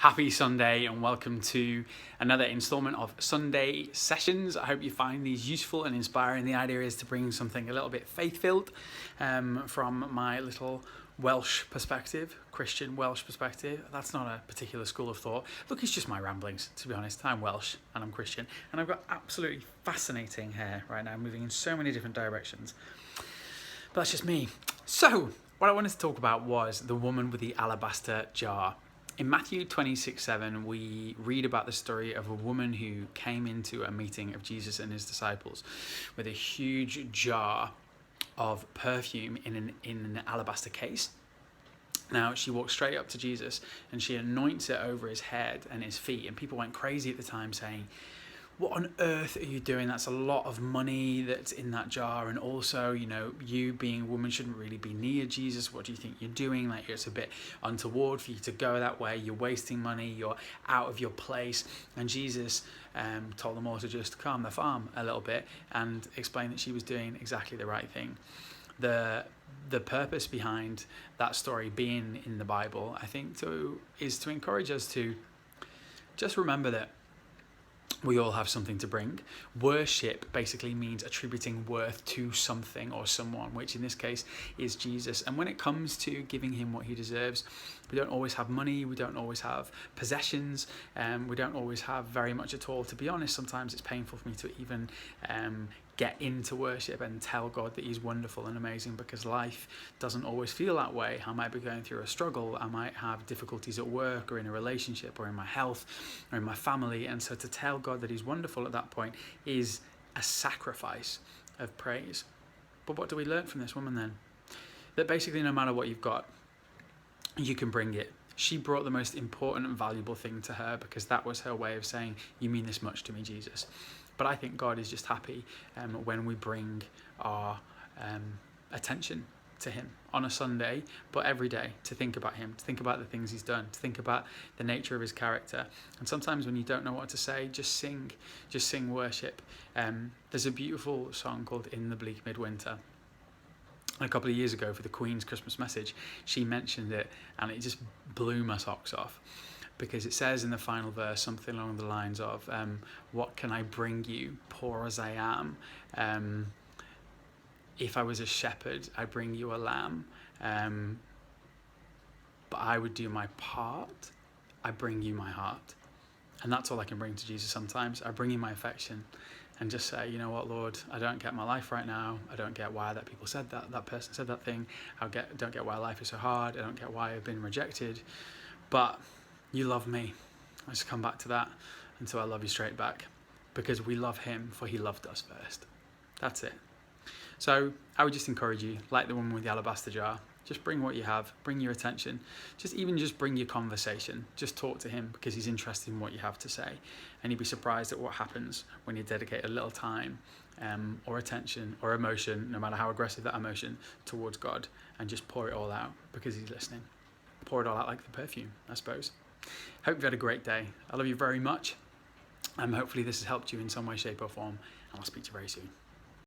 Happy Sunday and welcome to another installment of Sunday Sessions. I hope you find these useful and inspiring. The idea is to bring something a little bit faith-filled from my little Welsh perspective, Christian Welsh perspective. That's not a particular school of thought. Look, it's just my ramblings, to be honest. I'm Welsh and I'm Christian, and I've got absolutely fascinating hair right now, moving in so many different directions. But that's just me. So, what I wanted to talk about was the woman with the alabaster jar. In Matthew 26:7, we read about the story of a woman who came into a meeting of Jesus and his disciples with a huge jar of perfume in an alabaster case. Now, she walks straight up to Jesus and she anoints it over his head and his feet. And people went crazy at the time saying, "What on earth are you doing? That's a lot of money that's in that jar. And also, you being a woman shouldn't really be near Jesus. What do you think you're doing? Like, it's a bit untoward for you to go that way. You're wasting money. You're out of your place." And Jesus told them all to just calm the farm a little bit and explain that she was doing exactly the right thing. The purpose behind that story being in the Bible, I think, is to encourage us to just remember that we all have something to bring. Worship basically means attributing worth to something or someone, which in this case is Jesus. And when it comes to giving him what he deserves, we don't always have money, we don't always have possessions, we don't always have very much at all. To be honest, sometimes it's painful for me to even get into worship and tell God that he's wonderful and amazing, because life doesn't always feel that way. I might be going through a struggle, I might have difficulties at work or in a relationship or in my health or in my family, and so to tell God that he's wonderful at that point is a sacrifice of praise. But what do we learn from this woman then? That basically no matter what you've got, you can bring it. She brought the most important and valuable thing to her because that was her way of saying, "You mean this much to me, Jesus." But I think God is just happy when we bring our attention to him on a Sunday, but every day, to think about him, to think about the things he's done, to think about the nature of his character. And sometimes when you don't know what to say, just sing worship. There's a beautiful song called "In the Bleak Midwinter." A couple of years ago for the Queen's Christmas message, she mentioned it and it just blew my socks off, because it says in the final verse something along the lines of, "What can I bring you, poor as I am? If I was a shepherd, I'd bring you a lamb. But I would do my part. I bring you my heart." And that's all I can bring to Jesus sometimes. I bring you my affection and just say, "You know what, Lord, I don't get my life right now. I don't get why that people said that person said that thing. Don't get why life is so hard. I don't get why I've been rejected. But you love me." I just come back to that until I love you straight back, because we love him for he loved us first. That's it. So I would just encourage you, like the woman with the alabaster jar, just bring what you have, bring your attention, just bring your conversation, just talk to him because he's interested in what you have to say. And you'd be surprised at what happens when you dedicate a little time or attention or emotion, no matter how aggressive that emotion, towards God, and just pour it all out because he's listening. Pour it all out like the perfume, I suppose. Hope you've had a great day. I love you very much. Hopefully this has helped you in some way, shape or form, and I'll speak to you very soon.